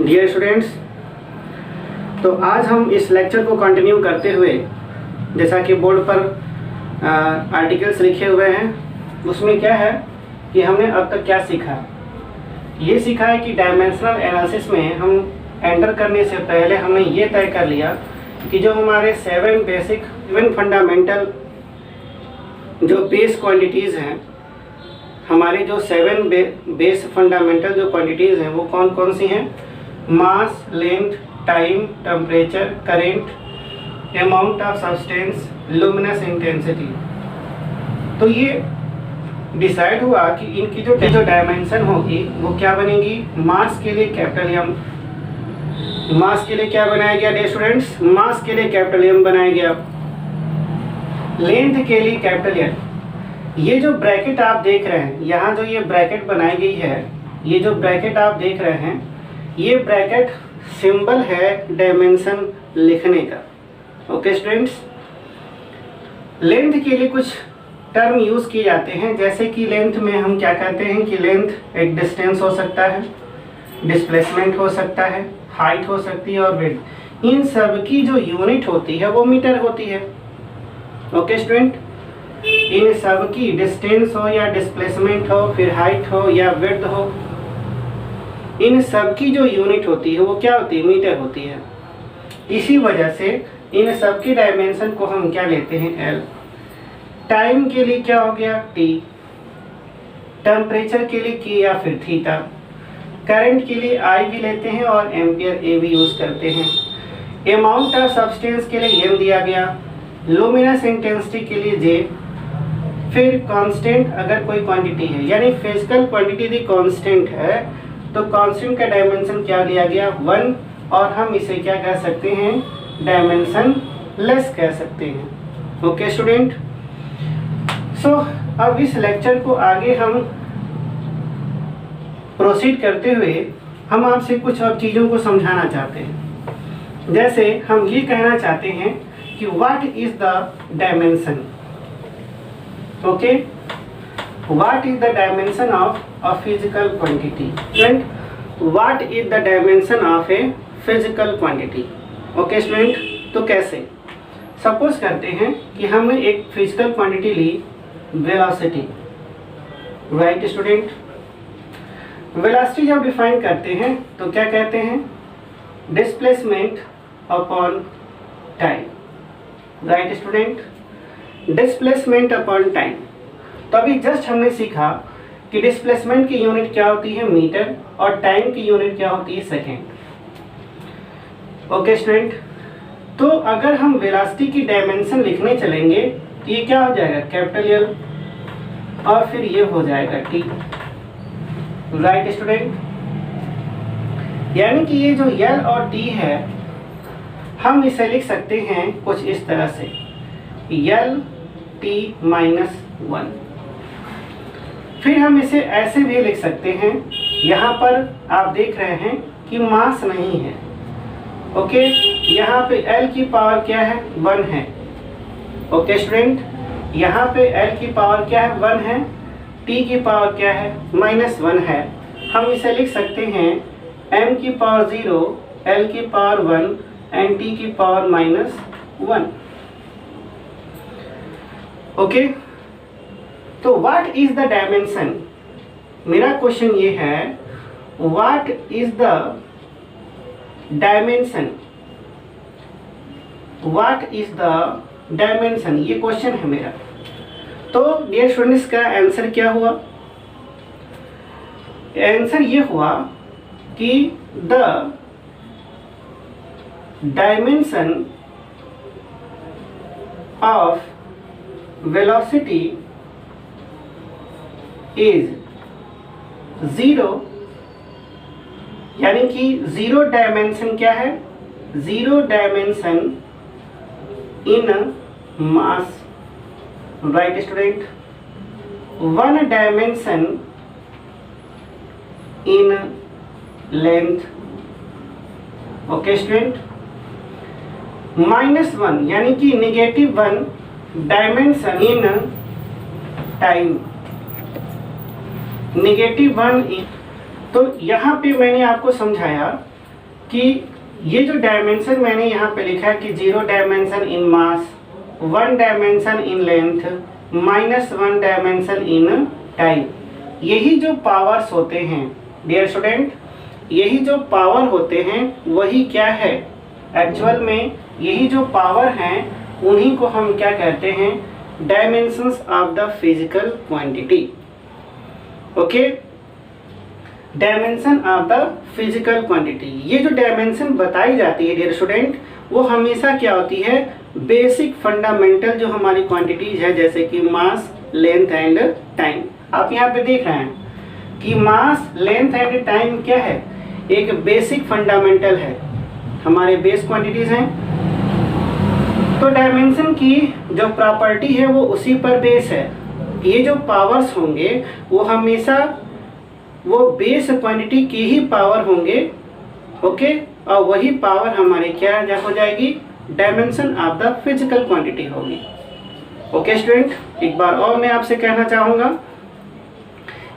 Dear students, तो आज हम इस लेक्चर को कंटिन्यू करते हुए, जैसा कि बोर्ड पर आर्टिकल्स लिखे हुए हैं, उसमें क्या है कि हमने अब तक क्या सीखा। ये सीखा है कि डायमेंशनल एनालिसिस में हम एंटर करने से पहले हमने ये तय कर लिया कि जो हमारे 7 फंडामेंटल जो बेस क्वांटिटीज़ हैं, हमारे जो 7 बेस फंडामेंटल जो क्वांटिटीज़ हैं वो कौन कौन सी हैं। Mass, length, time, temperature, current, amount of substance, luminous intensity. तो ये डिसाइड हुआ कि इनकी जो डायमेंशन होगी वो क्या बनेगी। मास के लिए कैपिटल एम, मास के लिए क्या बनाया गया डियर स्टूडेंट्स, मास के लिए कैपिटल एम बनाया गया। लेंथ के लिए कैपिटल एन। ये जो ब्रैकेट आप देख रहे हैं, यहाँ जो ये ब्रैकेट बनाई गई है, ये जो ब्रैकेट आप देख रहे हैं, ये ब्रैकेट सिंबल है डायमेंशन लिखने का। ओके स्टूडेंट्स, लेंथ के लिए कुछ टर्म यूज़ किए जाते हैं, जैसे कि लेंथ में हम क्या कहते हैं कि लेंथ एक डिस्टेंस हो सकता है, डिस्प्लेसमेंट हो सकता है, हाइट हो सकती है और विड्थ। इन सब की जो यूनिट होती है वो मीटर होती है। ओके स्टूडेंट, इन सब की डिस्टेंस हो या डिस्प्लेसमेंट हो, फिर हाइट हो या विड्थ हो, इन सब की जो यूनिट होती है वो क्या होती है, मीटर होती है। इसी वजह से इन सब की डायमेंशन को हम क्या लेते हैं, एल। टाइम के लिए क्या हो गया, टी। टेम्परेचर के लिए के या फिर थीटा। करंट के लिए आई भी लेते हैं और एम्पियर ए भी यूज करते हैं। अमाउंट ऑफ सब्सटेंस के लिए एम दिया गया। लुमिनस इंटेंसिटी के लिए जे। फिर कांस्टेंट अगर कोई क्वांटिटी है, यानी फिजिकल क्वांटिटी यदि कांस्टेंट है तो कांस्टेंट का डायमेंशन क्या लिया गया, 1, और हम इसे क्या कह सकते हैं, डायमेंशन लेस कह सकते हैं। ओके स्टूडेंट, सो अब इस लेक्चर को आगे हम प्रोसीड करते हुए हम आपसे कुछ और चीज़ों को समझाना चाहते हैं। जैसे हम ये कहना चाहते हैं कि what is the dimension. Okay, what is the dimension of a physical quantity. Student, what is the dimension of a physical quantity. Okay student, तो कैसे, सपोज करते हैं कि हमने एक फिजिकल क्वांटिटी ली, वेलोसिटी। राइट स्टूडेंट, वेलोसिटी जब define करते हैं तो क्या कहते हैं, displacement upon time. Right student, displacement upon time. तो अभी जस्ट हमने सीखा कि डिस्प्लेसमेंट की यूनिट क्या होती है, मीटर, और टाइम की यूनिट क्या होती है, सेकेंड। ओके स्टूडेंट, तो अगर हम वेलोसिटी की डायमेंशन लिखने चलेंगे तो ये क्या हो जाएगा, कैपिटल एल, और फिर ये हो जाएगा टी। राइट स्टूडेंट, यानी कि ये जो एल और टी है हम इसे लिख सकते हैं कुछ इस तरह से, एल टी माइनस 1। फिर हम इसे ऐसे भी लिख सकते हैं, यहाँ पर आप देख रहे हैं कि मास नहीं है। ओके, यहाँ पे L की पावर क्या है, 1 है। ओके स्टूडेंट, यहाँ पे L की पावर क्या है, 1 है। T की पावर क्या है, -1 है। हम इसे लिख सकते हैं M की पावर 0, L की पावर 1 एंड T की पावर -1। ओके, तो व्हाट इज द डायमेंशन। मेरा क्वेश्चन ये है, what is the dimension, what is the dimension, ये क्वेश्चन है मेरा। तो डियर स्टूडेंट्स, का आंसर क्या हुआ, आंसर ये हुआ कि the dimension of velocity is 0, यानी कि 0 डायमेंशन क्या है, 0 dimension in mass. Right student, 1 dimension in length. Okay student, -1 यानी कि -1 डायमेंशन इन टाइम, -1 इन। तो यहाँ पे मैंने आपको समझाया कि ये जो डायमेंशन मैंने यहाँ पे लिखा है कि 0 dimension in mass, 1 dimension in length, -1 dimension in time, यही जो पावर्स होते हैं डियर स्टूडेंट, यही जो पावर होते हैं वही क्या है, एक्चुअल में यही जो पावर हैं उन्हीं को हम क्या कहते हैं, dimensions of the physical quantity. Okay, dimension of the physical quantity. ये जो डायमेंशन बताई जाती है डियर स्टूडेंट, वो हमेशा क्या होती है, बेसिक फंडामेंटल जो हमारी क्वांटिटीज है, जैसे कि मास, लेंथ एंड टाइम। आप यहाँ पे देख रहे हैं कि मास, लेंथ एंड टाइम क्या है, एक बेसिक फंडामेंटल है, हमारे बेस क्वांटिटीज हैं। तो डायमेंशन की जो प्रॉपर्टी है वो उसी पर बेस है। ये जो पावर्स होंगे वो हमेशा वो बेस क्वांटिटी की ही पावर होंगे। ओके, और वही पावर हमारी क्या हो जाएगी, dimension of the physical quantity होगी। ओके स्टूडेंट, एक बार और मैं आपसे कहना चाहूँगा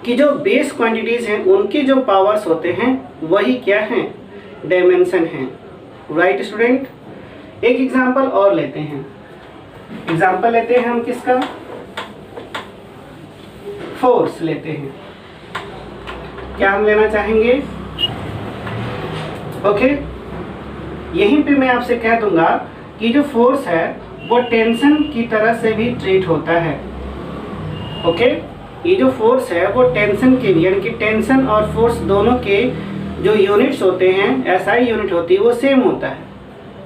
कि जो बेस क्वांटिटीज हैं उनके जो पावर्स होते हैं वही क्या हैं, डायमेंशन हैं। राइट स्टूडेंट, एक एग्जांपल और लेते हैं। एग्जांपल लेते हैं हम किसका, फोर्स लेते हैं। क्या हम लेना चाहेंगे, ओके, यहीं पे मैं आपसे कह दूंगा कि जो फोर्स है वो टेंशन की तरह से भी ट्रीट होता है। ओके, ये जो फोर्स है वो टेंशन के लिए, यानी कि टेंशन और फोर्स दोनों के जो यूनिट्स होते हैं, एसआई यूनिट होती है, वो सेम होता है।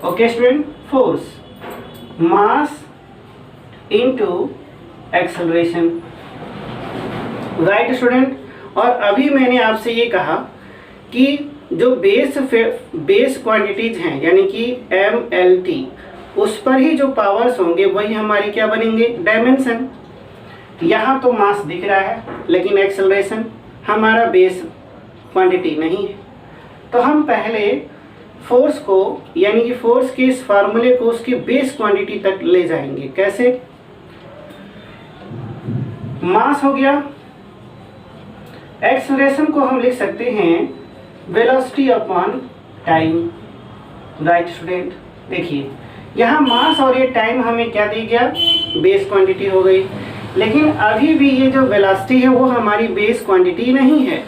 Okay student, force mass into acceleration. Right student, और अभी मैंने आपसे ये कहा कि जो बेस क्वांटिटीज हैं, यानी कि MLT, उस पर ही जो पावर्स होंगे वही हमारी क्या बनेंगे, डायमेंशन। यहाँ तो मास दिख रहा है लेकिन एक्सेलरेशन हमारा बेस क्वांटिटी नहीं है। तो हम पहले फोर्स को, यानी कि फोर्स के इस फार्मूले को उसकी बेस क्वांटिटी तक ले जाएंगे। कैसे, मास हो गया, एक्सेलरेशन को हम लिख सकते हैं velocity upon time. Right student, देखिए यहाँ मास और ये टाइम हमें क्या दी गया, बेस क्वांटिटी हो गई, लेकिन अभी भी ये जो वेलोसिटी है वो हमारी बेस क्वांटिटी नहीं है।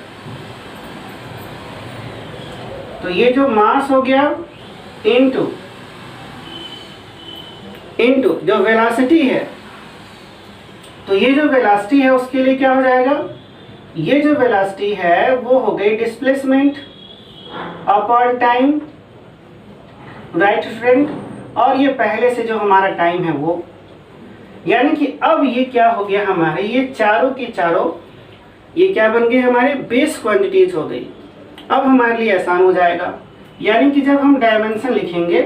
तो ये जो मास हो गया इनटू जो वेलोसिटी है, तो ये जो वेलोसिटी है उसके लिए क्या हो जाएगा, ये जो वेलोसिटी है वो हो गई displacement upon time. Right student, और ये पहले से जो हमारा टाइम है वो, यानी कि अब ये क्या हो गया हमारे, ये चारों के चारों ये क्या बन गए, हमारे बेस क्वांटिटीज हो गई। अब हमारे लिए आसान हो जाएगा, यानी कि जब हम डायमेंशन लिखेंगे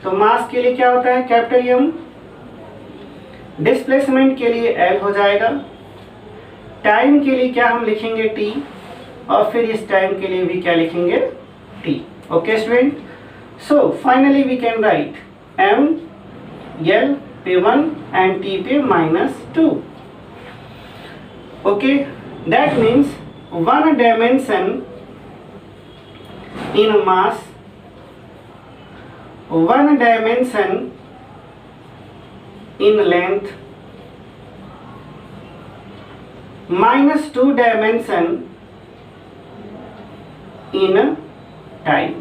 तो मास के लिए क्या होता है, कैपिटल M, डिस्प्लेसमेंट के लिए L हो जाएगा, टाइम के लिए क्या हम लिखेंगे T, और फिर इस टाइम के लिए भी क्या लिखेंगे, T। Okay student, so finally we can write M L पे 1 एंड T पे -2। Okay, that means 1 dimension in mass, 1 dimension in length, -2 dimension in time।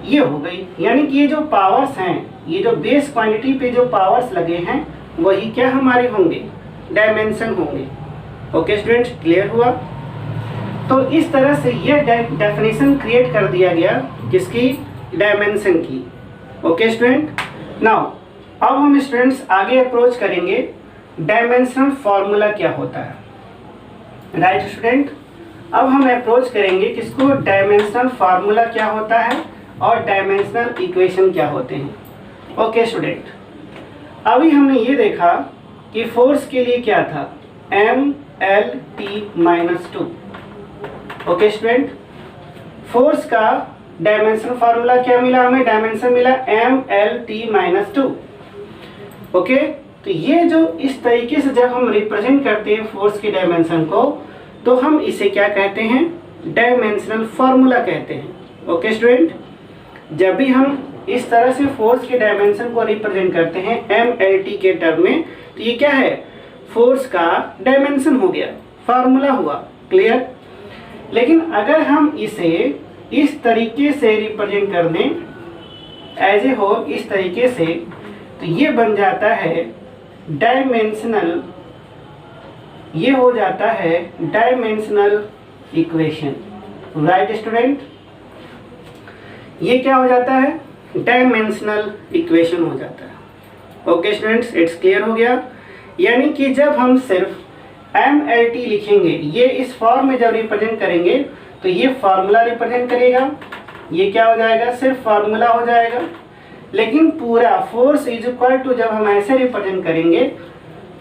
ये हो गई, यानी कि ये जो पावर्स हैं, ये जो बेस क्वांटिटी पे जो पावर्स लगे हैं वही क्या हमारे होंगे, डायमेंशन होंगे। ओके स्टूडेंट्स, क्लियर हुआ। तो इस तरह से ये डेफिनेशन क्रिएट कर दिया गया किसकी, डायमेंशन की। ओके स्टूडेंट, नाउ अब हम स्टूडेंट्स आगे अप्रोच करेंगे डायमेंशनल फॉर्मूला क्या होता है। राइट स्टूडेंट, अब हम अप्रोच करेंगे किसको, डायमेंशनल फार्मूला क्या होता है और डायमेंशनल इक्वेशन क्या होते हैं। ओके स्टूडेंट, अभी हमने ये देखा कि फोर्स के लिए क्या था, MLT-2। ओके स्टूडेंट, फोर्स का डायमेंशन फार्मूला क्या मिला हमें, डायमेंशन मिला MLT-2। ओके, तो ये जो इस तरीके से जब हम रिप्रेजेंट करते हैं फोर्स की डायमेंशन को, तो हम इसे क्या कहते हैं, डायमेंशनल फार्मूला कहते हैं। ओके स्टूडेंट, जब भी हम इस तरह से फोर्स के डायमेंशन को रिप्रेजेंट करते हैं mLT के टर्म में, तो ये क्या है, फोर्स का डायमेंशन हो गया, फार्मूला हुआ, क्लियर। लेकिन अगर हम इसे इस तरीके से रिप्रेजेंट कर दें एज ए होल, इस तरीके से, तो ये बन जाता है डायमेंशनल, ये हो जाता है डायमेंशनल इक्वेशन, राइट स्टूडेंट। ये क्या हो जाता है, डायमेंशनल इक्वेशन हो जाता है। ओके स्टूडेंट्स, इट्स क्लियर हो गया। यानी कि जब हम सिर्फ mLT लिखेंगे, ये इस फॉर्म में जब रिप्रेजेंट करेंगे, तो ये फार्मूला रिप्रेजेंट करेगा, ये क्या हो जाएगा, सिर्फ फार्मूला हो जाएगा। लेकिन पूरा फोर्स इज इक्वल टू जब हम ऐसे रिप्रेजेंट करेंगे,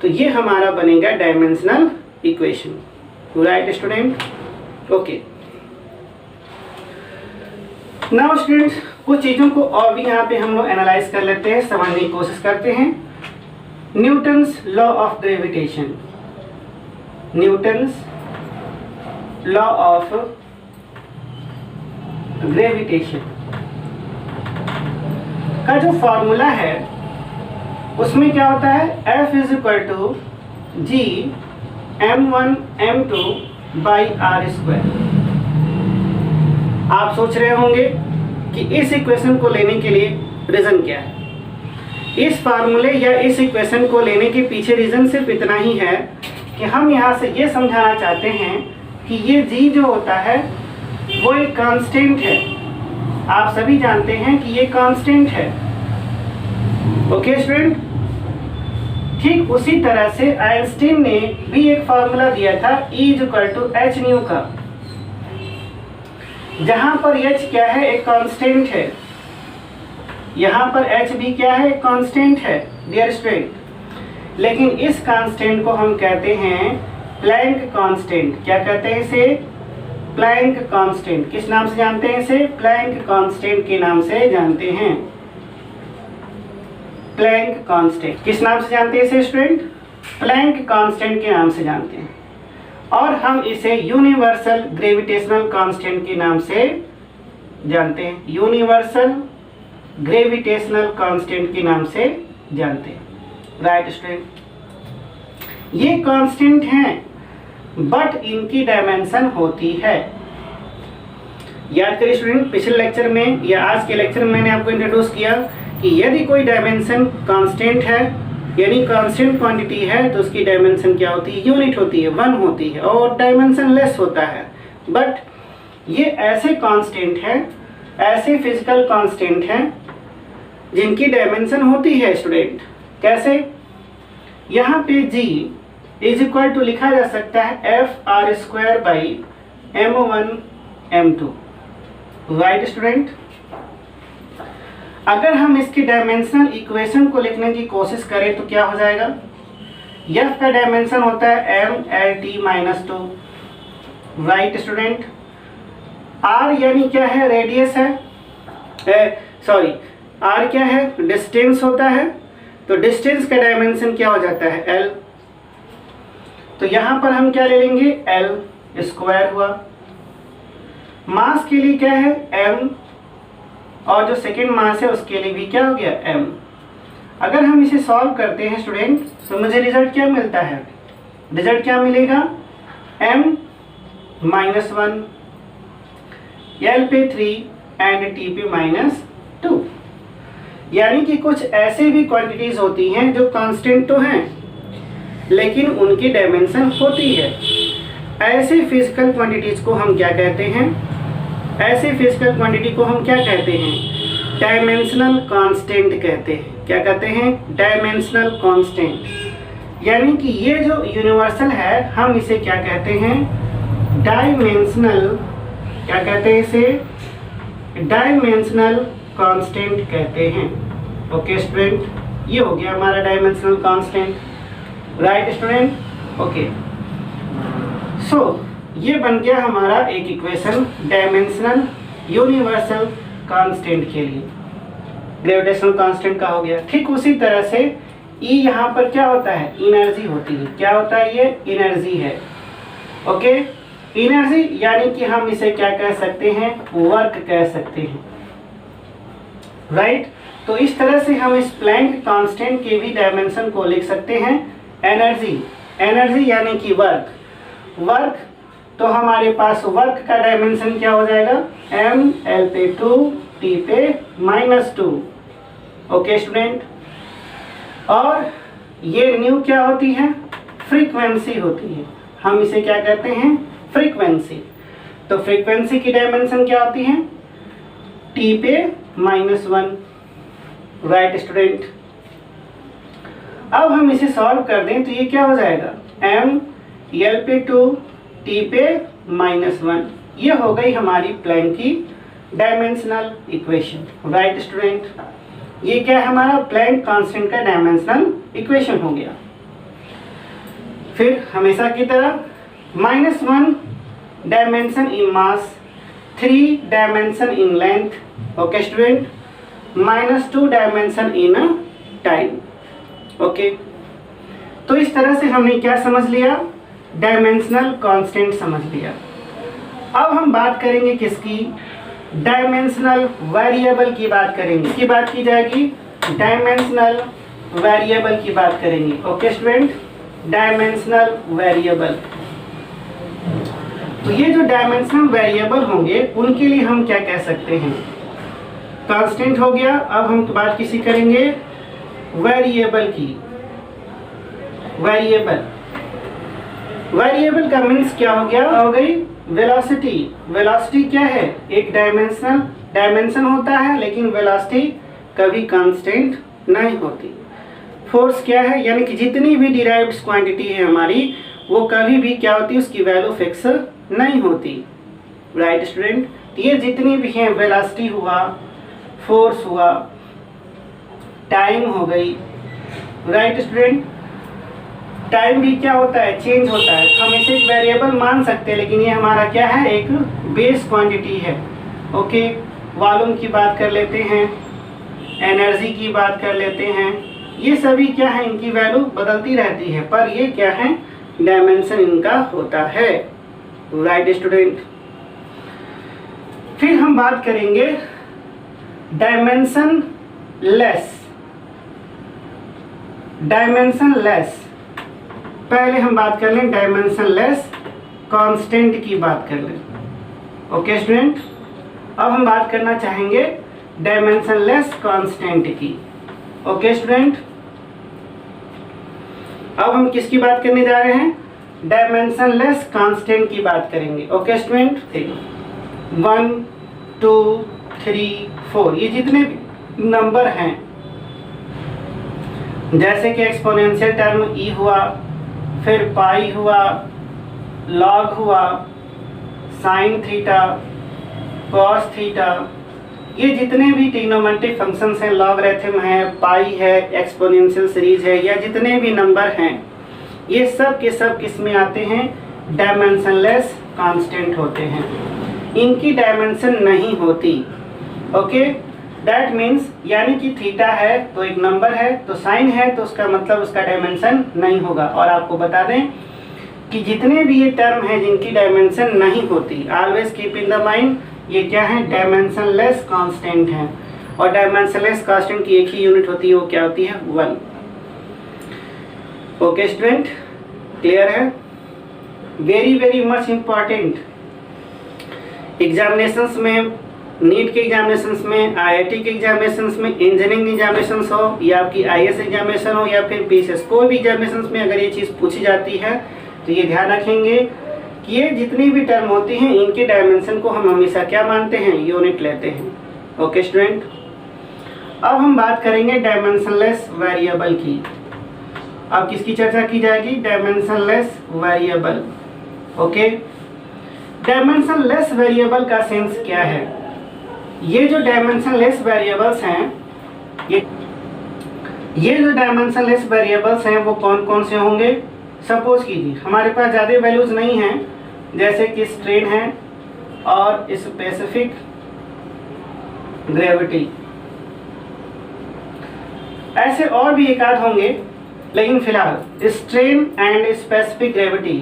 तो ये हमारा बनेगा dimensional equation, right student. Okay, now students, कुछ चीज़ों को और भी यहाँ पे हम लोग एनालाइज कर लेते हैं, समझने की कोशिश करते हैं। Newton's law of gravitation, Newton's law of gravitation का जो फॉर्मूला है उसमें क्या होता है, F is equal to G m1 m2 by r square. आप सोच रहे होंगे कि इस इक्वेशन को लेने के लिए रीज़न क्या है। इस फार्मूले या इस इक्वेशन को लेने के पीछे रीज़न सिर्फ इतना ही है कि हम यहाँ से ये समझाना चाहते हैं कि ये G जो होता है वो एक कांस्टेंट है। आप सभी जानते हैं कि ये कांस्टेंट है, ओके स्टूडेंट। ठीक उसी तरह से आइंस्टीन ने भी एक फार्मूला दिया था E is equal to h nu का, जहां पर h क्या है, एक कांस्टेंट है, यहाँ पर h भी क्या है, कांस्टेंट है डियर स्टूडेंट। लेकिन इस कांस्टेंट को हम कहते हैं प्लैंक कांस्टेंट। क्या कहते हैं इसे, प्लैंक कांस्टेंट। किस नाम से जानते हैं इसे, प्लैंक कांस्टेंट के नाम से जानते हैं। प्लैंक कांस्टेंट किस नाम से जानते हैं इसे स्टूडेंट, प्लैंक कांस्टेंट के नाम से जानते हैं। और हम इसे यूनिवर्सल ग्रेविटेशनल कांस्टेंट के नाम से जानते हैं, यूनिवर्सल ग्रेविटेशनल कांस्टेंट के नाम से जानते हैं, राइट स्टूडेंट। ये कांस्टेंट हैं बट इनकी डायमेंशन होती है। याद करिए स्टूडेंट, पिछले लेक्चर में या आज के लेक्चर में मैंने आपको इंट्रोड्यूस किया कि यदि कोई डायमेंशन कांस्टेंट है, यानी कांस्टेंट क्वांटिटी है, तो उसकी डायमेंशन क्या होती है, यूनिट होती है, 1 होती है, और डायमेंशन लेस होता है। बट ये ऐसे कांस्टेंट हैं, ऐसे फिजिकल कांस्टेंट हैं जिनकी डायमेंशन होती है स्टूडेंट। कैसे, यहाँ पे G इज इक्वल टू लिखा जा सकता है FR square by m1 m2, right student. अगर हम इसकी डायमेंशनल इक्वेशन को लिखने की कोशिश करें तो क्या हो जाएगा, F का डायमेंशन होता है mLT minus 2, right student. R यानी क्या है, रेडियस है, सॉरी R क्या है, डिस्टेंस होता है, तो डिस्टेंस का डायमेंशन क्या हो जाता है, L। तो यहाँ पर हम क्या ले लेंगे, L स्क्वायर हुआ। मास के लिए क्या है, M, और जो सेकेंड मास है उसके लिए भी क्या हो गया, M। अगर हम इसे सॉल्व करते हैं स्टूडेंट, तो मुझे रिजल्ट क्या मिलता है, रिजल्ट क्या मिलेगा, M माइनस 1, L पे 3 एंड T पे माइनस 2। यानी कि कुछ ऐसे भी क्वांटिटीज होती हैं जो कांस्टेंट तो हैं लेकिन उनकी डायमेंशन होती है। ऐसे फिजिकल क्वांटिटीज को हम क्या कहते हैं, ऐसे फिजिकल क्वांटिटी को हम क्या कहते हैं, डायमेंशनल कांस्टेंट कहते हैं। क्या कहते हैं, डायमेंशनल कांस्टेंट। यानी कि ये जो यूनिवर्सल है हम इसे क्या कहते हैं, डायमेंशनल, क्या कहते हैं इसे, डायमेंशनल कांस्टेंट कहते हैं। ओके स्टूडेंट, ये हो गया हमारा dimensional constant, right student. Okay, so ये बन गया हमारा एक इक्वेशन डायमेंशनल यूनिवर्सल कांस्टेंट के लिए, ग्रेविटेशनल कांस्टेंट का हो गया। ठीक उसी तरह से E यहाँ पर क्या होता है, एनर्जी होती है। क्या होता है, ये एनर्जी है। ओके, एनर्जी यानी कि हम इसे क्या कह सकते हैं, वर्क कह सकते हैं, राइट। तो इस तरह से हम इस प्लैंक कांस्टेंट के भी डायमेंशन को लिख सकते हैं एनर्जी, एनर्जी यानी कि वर्क, वर्क। तो हमारे पास वर्क का डायमेंशन क्या हो जाएगा, m l पे 2 t पे -2। ओके स्टूडेंट, और ये न्यू क्या होती है, फ्रीक्वेंसी होती है, हम इसे क्या कहते हैं, फ्रीक्वेंसी। तो फ्रीक्वेंसी की डायमेंशन क्या होती है, t पे -1, राइट स्टूडेंट। अब हम इसे सॉल्व कर दें तो ये क्या हो जाएगा, m l पे 2 t पे -1, ये हो गई हमारी प्लैंक की डायमेंशनल इक्वेशन, राइट स्टूडेंट। ये क्या है, हमारा प्लैंक कांस्टेंट का डायमेंशनल इक्वेशन हो गया। फिर हमेशा की तरह -1 dimension in mass, 3 dimension in length, okay student, -2 dimension in time, okay. तो इस तरह से हमने क्या समझ लिया, डायमेंशनल कांस्टेंट समझ लिया। अब हम बात करेंगे किसकी, डायमेंशनल वेरिएबल की बात करेंगे, की बात की जाएगी, डायमेंशनल वेरिएबल की बात करेंगे, ओके स्टूडेंट, डायमेंशनल वेरिएबल। तो ये जो डायमेंशनल वेरिएबल होंगे उनके लिए हम क्या कह सकते हैं, कांस्टेंट हो गया। अब हम बात किसी करेंगे वेरिएबल की, वेरिएबल, वेरिएबल का मीन्स क्या हो गया, हो गई वेलोसिटी। वेलोसिटी क्या है, एक डायमेंशन होता है, लेकिन वेलोसिटी कभी कांस्टेंट नहीं होती। फोर्स क्या है, यानी कि जितनी भी डिराइव्ड क्वांटिटी है हमारी, वो कभी भी क्या होती है, उसकी वैल्यू फिक्स नहीं होती, राइट स्टूडेंट। ये जितनी भी हैं, वेलोसिटी हुआ, फोर्स हुआ, टाइम हो गई, राइट स्टूडेंट। टाइम भी क्या होता है, चेंज होता है। हम इसे एक वेरिएबल मान सकते हैं, लेकिन ये हमारा क्या है, एक बेस क्वांटिटी है, ओके। वॉल्यूम की बात कर लेते हैं, एनर्जी की बात कर लेते हैं, ये सभी क्या है, इनकी वैल्यू बदलती रहती है, पर ये क्या है, डायमेंशन इनका होता है, राइट स्टूडेंट। फिर हम बात करेंगे डायमेंशन लेस, डायमेंशन लेस। पहले हम बात कर लें डायमेंशन लेस कांस्टेंट की बात कर लें, ओके स्टूडेंट। अब हम बात करना चाहेंगे डायमेंशन लेस कांस्टेंट की, ओके स्टूडेंट। अब हम किसकी बात करने जा रहे हैं, डायमेंशन लेस कांस्टेंट की बात करेंगे, ओके स्टूडेंट। 1 2 3 4 ये जितने नंबर हैं, जैसे कि एक्सपोनेंशियल टर्म e हुआ, फिर पाई हुआ, लॉग हुआ, साइन थीटा, कॉस थीटा, ये जितने भी ट्रिग्नोमेट्रिक फंक्शंस हैं, लॉगरिथम है, पाई है, एक्सपोनेंशियल सीरीज है, या जितने भी नंबर हैं, ये सब के सब किस में आते हैं, डायमेंशनलेस कांस्टेंट होते हैं, इनकी डायमेंशन नहीं होती, ओके। दैट मीन्स, यानी कि थीटा है तो एक नंबर है, तो साइन है तो उसका मतलब उसका डायमेंशन नहीं होगा। और आपको बता दें कि जितने भी ये टर्म हैं जिनकी डायमेंशन नहीं होती, always keep in the mind, ये क्या है, डायमेंशनलेस कांस्टेंट हैं। और डायमेंशनलेस कांस्टेंट की एक ही यूनिट होती है, वो क्या होती है, 1, ओके स्टूडेंट, क्लियर है। Very very much important examinations में, नीट के एग्जामिनेशंस में, आईआईटी के एग्जामिनेशंस में, इंजीनियरिंग एग्जामिनेशंस हो, या आपकी आईएएस एग्जामिनेशन हो, या फिर पीसीएस, कोई भी एग्जामिनेशंस में अगर ये चीज़ पूछी जाती है तो ये ध्यान रखेंगे कि ये जितनी भी टर्म होती हैं, इनके डायमेंशन को हम हमेशा क्या मानते हैं, यूनिट लेते हैं, ओके स्टूडेंट। अब हम बात करेंगे डायमेंशनलेस वेरिएबल की। अब किसकी चर्चा की जाएगी, dimensionless variable, okay. Dimensionless variable का सेंस क्या है, ये जो डायमेंशनलेस वेरिएबल्स हैं, ये जो डायमेंशनलेस वेरिएबल्स हैं वो कौन कौन से होंगे। सपोज कीजिए हमारे पास ज़्यादा वैल्यूज नहीं हैं, जैसे कि स्ट्रेन है और स्पेसिफिक ग्रेविटी, ऐसे और भी एक आध होंगे, लेकिन फिलहाल स्ट्रेन एंड स्पेसिफिक ग्रेविटी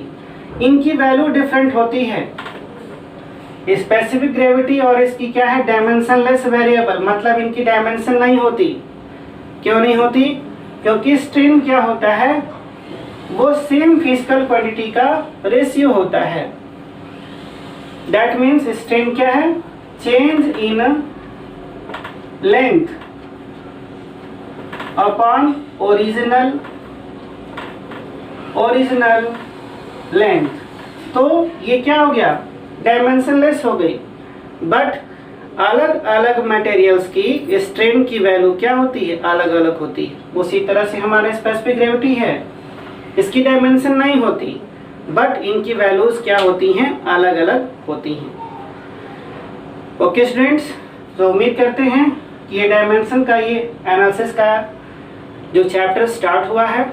इनकी वैल्यू डिफरेंट होती है। स्पेसिफिक ग्रेविटी और इसकी क्या है, डायमेंशनलेस वेरिएबल, मतलब इनकी डायमेंशन नहीं होती। क्यों नहीं होती? क्योंकि स्ट्रेन क्या होता है, वो सेम फिजिकल क्वांटिटी का रेशियो होता है। दैट मीन्स स्ट्रेन क्या है, change in length upon original length. तो ये क्या हो गया, डायमेंशनलेस हो गई। बट अलग अलग मटेरियल्स की स्ट्रेन की वैल्यू क्या होती है, अलग अलग होती है। उसी तरह से हमारा स्पेसिफिक ग्रेविटी है, इसकी डायमेंशन नहीं होती, बट इनकी वैल्यूज क्या होती हैं, अलग अलग होती हैं। ओके स्टूडेंट्स, तो उम्मीद करते हैं कि ये डायमेंशन का, ये एनालिसिस का जो चैप्टर स्टार्ट हुआ है,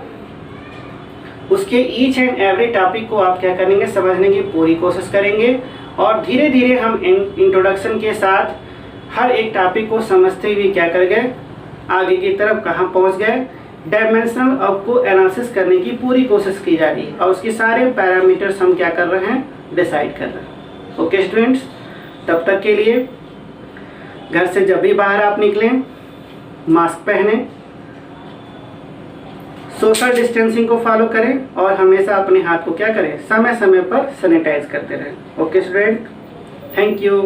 उसके ईच एंड एवरी टॉपिक को आप क्या करेंगे, समझने की पूरी कोशिश करेंगे। और धीरे धीरे हम इंट्रोडक्शन के साथ हर एक टॉपिक को समझते हुए क्या कर गए, आगे की तरफ कहाँ पहुँच गए, डायमेंशनल आपको एनालिसिस करने की पूरी कोशिश की जा रही है और उसके सारे पैरामीटर्स हम क्या कर रहे हैं, डिसाइड कर रहे हैं। ओके स्टूडेंट्स, तब तक के लिए घर से जब भी बाहर आप निकलें मास्क पहने, सोशल डिस्टेंसिंग को फॉलो करें और हमेशा अपने हाथ को क्या करें, समय समय पर सैनिटाइज करते रहें। Okay student, thank you.